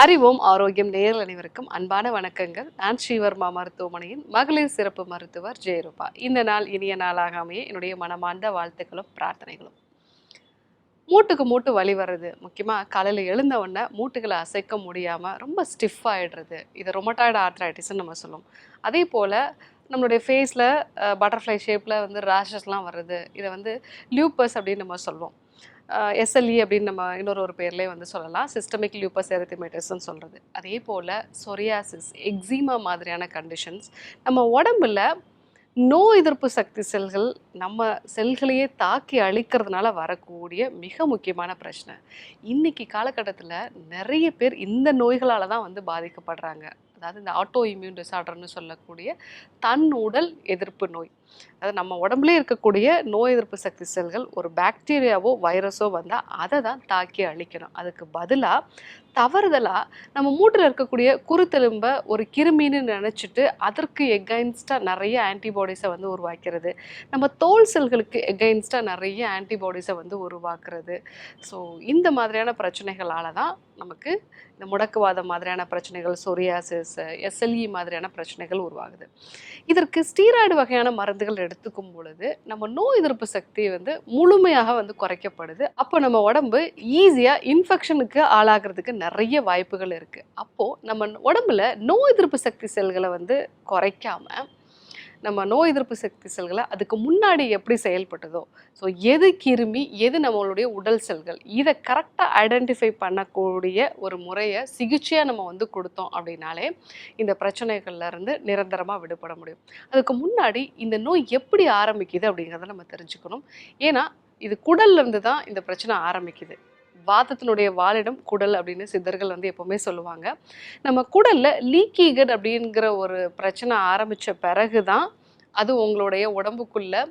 அறிவோம் ஆரோக்கியம் நேயர்கள் அனைவருக்கும் அன்பான வணக்கங்கள். நான் ஸ்ரீவர்மா மருத்துவமனையின் மகளிர் சிறப்பு மருத்துவர் ஜெயரூபா. இந்த நாள் இனிய நாளாக அமைய என்னுடைய மனமார்ந்த வாழ்த்துக்களும் பிரார்த்தனைகளும். மூட்டுக்கு மூட்டு வலி வர்றது, முக்கியமாக காலையில் எழுந்த உடனே மூட்டுகளை அசைக்க முடியாமல் ரொம்ப ஸ்டிஃப் ஆகிடுறது, இது ரொமட்டாய்டு ஆர்த்ரைட்டிஸ்ன்னு நம்ம சொல்லுவோம். அதே போல் நம்மளுடைய ஃபேஸில் பட்டர்ஃப்ளை ஷேப்பில் வந்து ரேஷஸ்லாம் வர்றது, இதை வந்து லியூப்பஸ் அப்படின்னு நம்ம சொல்லுவோம். எஸ்எல்இ அப்படின்னு நம்ம இன்னொரு பேர்லேயே வந்து சொல்லலாம். சிஸ்டமிக் லியூப்பஸ் எரித்தமெட்டஸ்ன்னு சொல்கிறது. அதே போல் சொரியாசிஸ், எக்ஸிமா மாதிரியான கண்டிஷன்ஸ் நம்ம உடம்புல நோய் எதிர்ப்பு சக்தி செல்கள் நம்ம செல்களையே தாக்கி அழிக்கிறதுனால வரக்கூடிய மிக முக்கியமான பிரச்சனை. இன்னைக்கு காலகட்டத்தில் நிறைய பேர் இந்த நோய்களால் தான் வந்து பாதிக்கப்படுறாங்க. அதாவது இந்த ஆட்டோ இம்யூன் டிசார்டர்னு சொல்லக்கூடிய தன் உடல் எதிர்ப்பு நோய். அதாவது நம்ம உடம்புலேயே இருக்கக்கூடிய நோய் எதிர்ப்பு சக்தி செல்கள் ஒரு பாக்டீரியாவோ வைரஸோ வந்தால் அதை தான் தாக்கி அழிக்கணும். அதுக்கு பதிலாக தவறுதலாக நம்ம மூட்டில் இருக்கக்கூடிய குருத்தெலும்பை ஒரு கிருமின்னு நினச்சிட்டு அதற்கு எகைன்ஸ்டாக நிறைய ஆன்டிபாடிஸை வந்து உருவாக்கிறது, நம்ம தோல் செல்களுக்கு எகைன்ஸ்டாக நிறைய ஆன்டிபாடிஸை வந்து உருவாக்குறது. ஸோ இந்த மாதிரியான பிரச்சனைகளால் தான் நமக்கு இந்த முடக்குவாதம் மாதிரியான பிரச்சனைகள், சொரியாசிஸ், எஸ்எல்இ மாதிரியான பிரச்சனைகள் உருவாகுது. இதற்கு ஸ்டீராய்டு வகையான மருந்துகள் எடுத்துக்கும் பொழுது நம்ம நோய் எதிர்ப்பு சக்தி வந்து முழுமையாக வந்து குறைக்கப்படுது. அப்போ நம்ம உடம்பு ஈஸியாக இன்ஃபெக்ஷனுக்கு ஆளாகிறதுக்கு நிறைய வாய்ப்புகள் இருக்குது. அப்போது நம்ம உடம்புல நோய் எதிர்ப்பு சக்தி செல்களை வந்து குறைக்காம நம்ம நோய் எதிர்ப்பு சக்தி செல்களை அதுக்கு முன்னாடி எப்படி செயல்பட்டதோ, ஸோ எது கிருமி எது நம்மளுடைய உடல் செல்கள், இதை கரெக்டாக ஐடென்டிஃபை பண்ணக்கூடிய ஒரு முறையை சிகிச்சையாக நம்ம வந்து கொடுத்தோம் அப்படின்னாலே இந்த பிரச்சனைகள்லேருந்து நிரந்தரமாக விடுபட முடியும். அதுக்கு முன்னாடி இந்த நோய் எப்படி ஆரம்பிக்குது அப்படிங்கிறத நம்ம தெரிஞ்சுக்கணும். ஏன்னா இது குடல்லேருந்து தான் இந்த பிரச்சனை ஆரம்பிக்குது. வாதத்தினுடைய வாலிடம் குடல் அப்படின்னு சித்தர்கள் வந்து எப்பவுமே சொல்லுவாங்க. நம்ம குடல்ல லீக்கி கட் அப்படிங்கிற ஒரு பிரச்சனை ஆரம்பிச்ச பிறகுதான் அது உங்களுடைய உடம்புக்குள்ள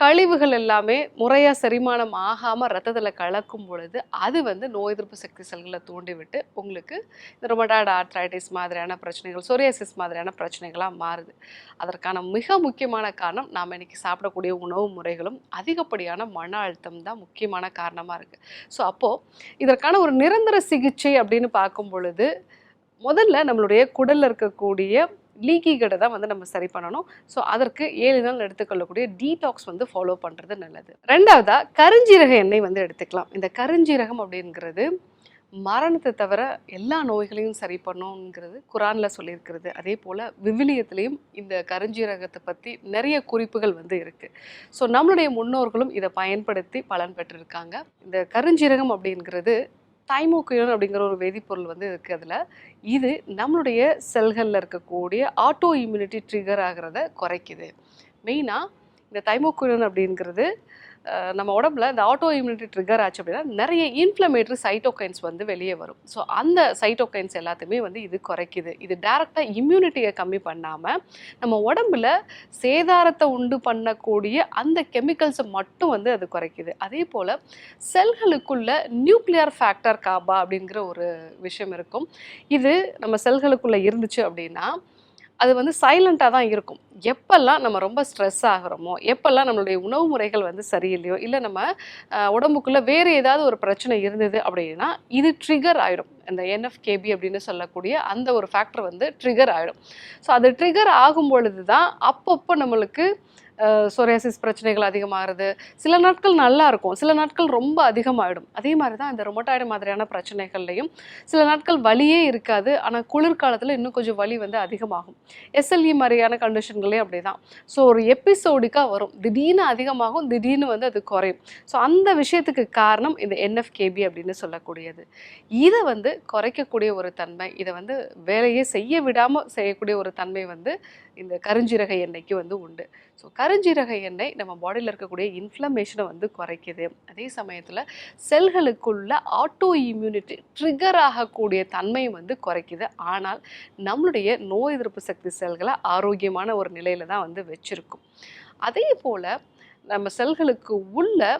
கழிவுகள் எல்லாமே முறையாக செரிமானம் ஆகாமல் ரத்தத்தில் கலக்கும் பொழுது அது வந்து நோய் எதிர்ப்பு சக்தி செல்களை தூண்டிவிட்டு உங்களுக்கு இந்த ரொமட்டாய்டு ஆர்த்ரைட்டிஸ் மாதிரியான பிரச்சனைகள், சொரியாசிஸ் மாதிரியான பிரச்சனைகளாக மாறுது. அதற்கான மிக முக்கியமான காரணம் நாம் இன்னைக்கு சாப்பிடக்கூடிய உணவு முறைகளும் அதிகப்படியான மன அழுத்தம் தான் முக்கியமான காரணமாக இருக்குது. ஸோ அப்போது இதற்கான ஒரு நிரந்தர சிகிச்சை அப்படின்னு பார்க்கும் பொழுது முதல்ல நம்மளுடைய குடலில் இருக்கக்கூடிய லீக்கி கடை தான் வந்து நம்ம சரி பண்ணணும். ஸோ அதற்கு 7 நாள் எடுத்துக்கொள்ளக்கூடிய டீடாக்ஸ் வந்து ஃபாலோ பண்ணுறது நல்லது. ரெண்டாவதாக கருஞ்சீரக எண்ணெய் வந்து எடுத்துக்கலாம். இந்த கருஞ்சீரகம் அப்படிங்கிறது மரணத்தை தவிர எல்லா நோய்களையும் சரி பண்ணுங்கிறது குரானில் சொல்லியிருக்கிறது. அதே போல் விவிலியத்திலையும் இந்த கருஞ்சீரகத்தை பற்றி நிறைய குறிப்புகள் வந்து இருக்குது. ஸோ நம்மளுடைய முன்னோர்களும் இதை பயன்படுத்தி பலன் பெற்றிருக்காங்க. இந்த கருஞ்சீரகம் அப்படிங்கிறது தைமோக்யூன் அப்படிங்கிற ஒரு வேதிப்பொருள் வந்து இருக்குது. அதில் இது நம்மளுடைய செல்களில் இருக்கக்கூடிய ஆட்டோ இம்யூனிட்டி ட்ரிகர் ஆகிறத குறைக்குது. மெயினாக இந்த தைமோக்யூன் அப்படிங்கிறது நம்ம உடம்புல இந்த ஆட்டோ இம்யூனிட்டி ட்ரிகர் ஆச்சு அப்படின்னா நிறைய இன்ஃப்ளமேட்டரி சைட்டோகைன்ஸ் வந்து வெளியே வரும். ஸோ அந்த சைட்டோகைன்ஸ் எல்லாத்தையுமே வந்து இது குறைக்குது. இது டைரெக்டாக இம்யூனிட்டியை கம்மி பண்ணாமல் நம்ம உடம்புல சேதாரத்தை உண்டு பண்ணக்கூடிய அந்த கெமிக்கல்ஸை மட்டும் வந்து அது குறைக்குது. அதே போல் செல்களுக்குள்ள நியூக்ளியர் ஃபேக்டர் காபா அப்படிங்கிற ஒரு விஷயம் இருக்கும். இது நம்ம செல்களுக்குள்ளே இருந்துச்சு அப்படின்னா அது வந்து சைலண்ட்டாக தான் இருக்கும். எப்பெல்லாம் நம்ம ரொம்ப ஸ்ட்ரெஸ் ஆகிறோமோ, எப்பெல்லாம் நம்மளுடைய உணவு முறைகள் வந்து சரியில்லையோ, இல்லை நம்ம உடம்புக்குள்ளே வேறு ஏதாவது ஒரு பிரச்சனை இருந்தது அப்படின்னா இது ட்ரிகர் ஆகிடும். இந்த என்எஃப்கேபி அப்படின்னு சொல்லக்கூடிய அந்த ஒரு ஃபேக்டர் வந்து ட்ரிகர் ஆகிடும். ஸோ அது ட்ரிகர் ஆகும் பொழுது தான் அப்பப்போ நம்மளுக்கு சொரியாசிஸ் பிரச்சனைகள் அதிகமாகிறது. சில நாட்கள் நல்லா இருக்கும், சில நாட்கள் ரொம்ப அதிகமாகிடும். அதே மாதிரி தான் இந்த ரொமட்டாய்டு மாதிரியான பிரச்சனைகள்லையும் சில நாட்கள் வலியே இருக்காது, ஆனால் குளிர்காலத்தில் இன்னும் கொஞ்சம் வலி வந்து அதிகமாகும். எஸ்எல்இ மாதிரியான கண்டிஷன்களே அப்படி தான். ஸோ ஒரு எபிசோடிக்காக வரும், திடீர்னு அதிகமாகும், திடீர்னு வந்து அது குறையும். ஸோ அந்த விஷயத்துக்கு காரணம் இந்த என்எஃப்கேபி அப்படின்னு சொல்லக்கூடியது. இதை வந்து குறைக்கக்கூடிய ஒரு தன்மை, இதை வந்து வேலையே செய்ய விடாமல் செய்யக்கூடிய ஒரு தன்மை வந்து இந்த கருஞ்சீரக எண்ணெய்க்கு வந்து உண்டு. ஸோ கருஞ்சீரக எண்ணெய் நம்ம பாடியில் இருக்கக்கூடிய இன்ஃப்ளமேஷனை வந்து குறைக்குது. அதே சமயத்தில் செல்களுக்குள்ள ஆட்டோ இம்யூனிட்டி ட்ரிகர் ஆகக்கூடிய தன்மை வந்து குறைக்குது. ஆனால் நம்மளுடைய நோய் எதிர்ப்பு சக்தி செல்களை ஆரோக்கியமான ஒரு நிலையில் தான் வந்து வச்சுருக்கும். அதே போல் நம்ம செல்களுக்கு உள்ள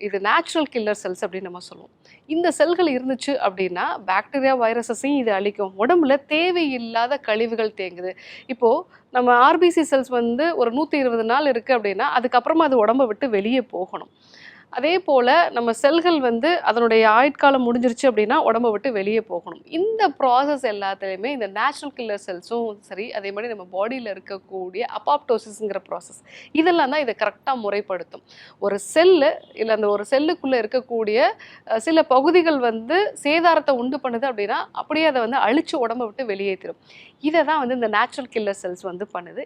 இது நேச்சுரல் கில்லர் செல்ஸ் அப்படின்னு நம்ம சொல்லுவோம். இந்த செல்கள் இருந்துச்சு அப்படின்னா பாக்டீரியா வைரஸஸையும் இது அழிக்கும். உடம்புல தேவையில்லாத கழிவுகள் தேங்குது. இப்போது நம்ம ஆர்பிசி செல்ஸ் வந்து ஒரு 120 நாள் இருக்குது அப்படின்னா அதுக்கப்புறமா அது உடம்பை விட்டு வெளியே போகணும். அதே போல் நம்ம செல்கள் வந்து அதனுடைய ஆயுட்காலம் முடிஞ்சிருச்சு அப்படின்னா உடம்ப விட்டு வெளியே போகணும். இந்த ப்ராசஸ் எல்லாத்துலேயுமே இந்த நேச்சுரல் கில்லர் செல்ஸும் சரி, அதே மாதிரி நம்ம பாடியில் இருக்கக்கூடிய அப்பாப்டோசிஸ்ங்கிற ப்ராசஸ் இதெல்லாம் தான் இதை கரெக்டாக முறைப்படுத்தும். ஒரு செல்லு இல்லை அந்த ஒரு செல்லுக்குள்ளே இருக்கக்கூடிய சில பகுதிகள் வந்து சேதாரத்தை உண்டு பண்ணுது அப்படின்னா அப்படியே அதை வந்து அழிச்சு உடம்ப விட்டு வெளியேற்றிடும். இதை தான் வந்து இந்த நேச்சுரல் கில்லர் செல்ஸ் வந்து பண்ணுது.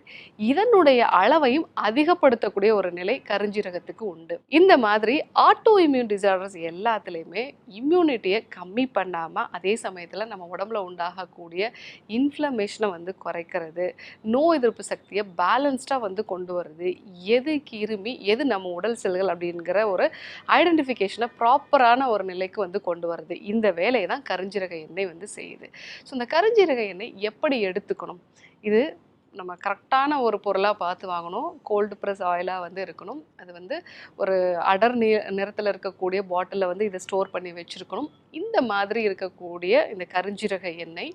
இதனுடைய அளவையும் அதிகப்படுத்தக்கூடிய ஒரு நிலை கருஞ்சீரகத்துக்கு உண்டு. இந்த மாதிரி ஆட்டோ இம்யூன் டிசார்டர்ஸ் எல்லாத்துலேயுமே இம்யூனிட்டியை கம்மி பண்ணாமல் அதே சமயத்தில் நம்ம உடம்புல உண்டாகக்கூடிய இன்ஃப்ளமேஷனை வந்து குறைக்கிறது, நோய் எதிர்ப்பு சக்தியை பேலன்ஸ்டாக வந்து கொண்டு வருது, எது கிருமி எது நம்ம உடல் செல்கள் அப்படிங்கிற ஒரு ஐடென்டிஃபிகேஷனை ப்ராப்பரான ஒரு நிலைக்கு வந்து கொண்டு வருது. இந்த வேலையை தான் கருஞ்சீரக எண்ணெய் வந்து செய்யுது. ஸோ இந்த கருஞ்சீரக எண்ணெய் எப்படி எடுத்துக்கணும்? இது நம்ம கரெக்டான ஒரு பொருளாக பார்த்து வாங்கணும். கோல்டு ப்ரெஸ் ஆயிலாக வந்து இருக்கணும். அது வந்து ஒரு அடர் நிறத்தில் இருக்கக்கூடிய பாட்டிலில் வந்து இதை ஸ்டோர் பண்ணி வச்சுருக்கணும். இந்த மாதிரி இருக்கக்கூடிய இந்த கருஞ்சீரக எண்ணெய்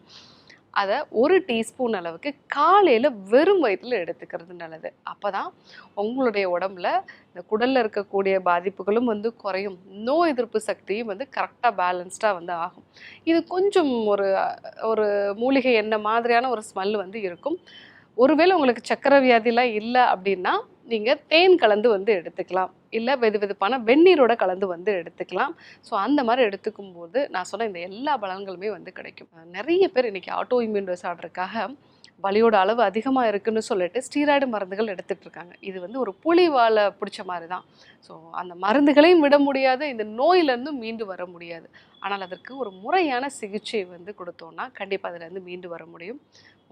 அதை 1 டீஸ்பூன் அளவுக்கு காலையில் வெறும் வயிற்றில் எடுத்துக்கிறது நல்லது. அப்போ தான் உங்களுடைய உடம்புல இந்த குடலில் இருக்கக்கூடிய பாதிப்புகளும் வந்து குறையும், நோய் எதிர்ப்பு சக்தியும் வந்து கரெக்டாக பேலன்ஸ்டாக வந்து ஆகும். இது கொஞ்சம் ஒரு ஒரு மூலிகை எண்ணெய் மாதிரியான ஒரு ஸ்மெல் வந்து இருக்கும். ஒருவேளை உங்களுக்கு சர்க்கரை வியாதிலாம் இல்லை அப்படின்னா நீங்கள் தேன் கலந்து வந்து எடுத்துக்கலாம், இல்லை வெதுவெதுப்பான வெந்நீரோட கலந்து வந்து எடுத்துக்கலாம். ஸோ அந்த மாதிரி எடுத்துக்கும் போது நான் சொன்ன இந்த எல்லா பலன்களுமே வந்து கிடைக்கும். நிறைய பேர் இன்றைக்கி ஆட்டோ இம்யூன் டிசார்டருக்காக வலியோட அளவு அதிகமாக இருக்குன்னு சொல்லிட்டு ஸ்டீராய்டு மருந்துகள் எடுத்துகிட்டு இருக்காங்க. இது வந்து ஒரு புலி வாலை பிடிச்ச மாதிரி தான். ஸோ அந்த மருந்துகளையும் விட முடியாது, இந்த நோயிலேருந்தும் மீண்டு வர முடியாது. ஆனால் அதற்கு ஒரு முறையான சிகிச்சை வந்து கொடுத்தோன்னா கண்டிப்பாக அதிலேருந்து மீண்டு வர முடியும்.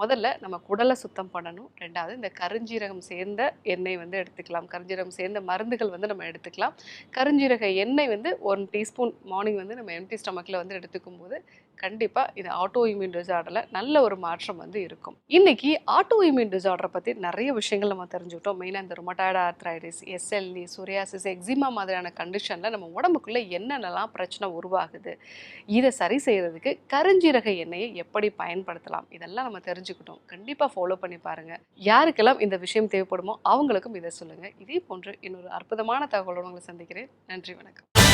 முதல்ல நம்ம குடலை சுத்தம் பண்ணணும். 2வது இந்த கருஞ்சீரகம் சேர்ந்த எண்ணெய் வந்து எடுத்துக்கலாம், கருஞ்சீரகம் சேர்ந்த மருந்துகள் வந்து நம்ம எடுத்துக்கலாம். கருஞ்சீரக எண்ணெய் வந்து 1 டீஸ்பூன் மார்னிங் வந்து நம்ம எம்டி ஸ்டமக்கில் வந்து எடுத்துக்கும் போது கண்டிப்பாக இது ஆட்டோ இம்யூன் டிசார்டரில் நல்ல ஒரு மாற்றம் வந்து இருக்கும். இன்றைக்கி ஆட்டோ இம்யூன் டிசார்டரை பற்றி நிறைய விஷயங்கள் நம்ம தெரிஞ்சுக்கிட்டோம். மெயினாக இந்த rheumatoid arthritis, SLE, psoriasis, eczema மாதிரியான கண்டிஷனில் நம்ம உடம்புக்குள்ளே என்னென்னலாம் பிரச்சனை உருவாகுது, இதை சரி செய்கிறதுக்கு கருஞ்சீரக எண்ணெயை எப்படி பயன்படுத்தலாம், இதெல்லாம் நம்ம தெரிஞ்சுக்கிட்டோம். கண்டிப்பாக ஃபாலோ பண்ணி பாருங்கள். யாருக்கெல்லாம் இந்த விஷயம் தேவைப்படுமோ அவங்களுக்கும் இதை சொல்லுங்கள். இதே போன்று இன்னொரு அற்புதமான தகவலோடு உங்களை சந்திக்கிறேன். நன்றி, வணக்கம்.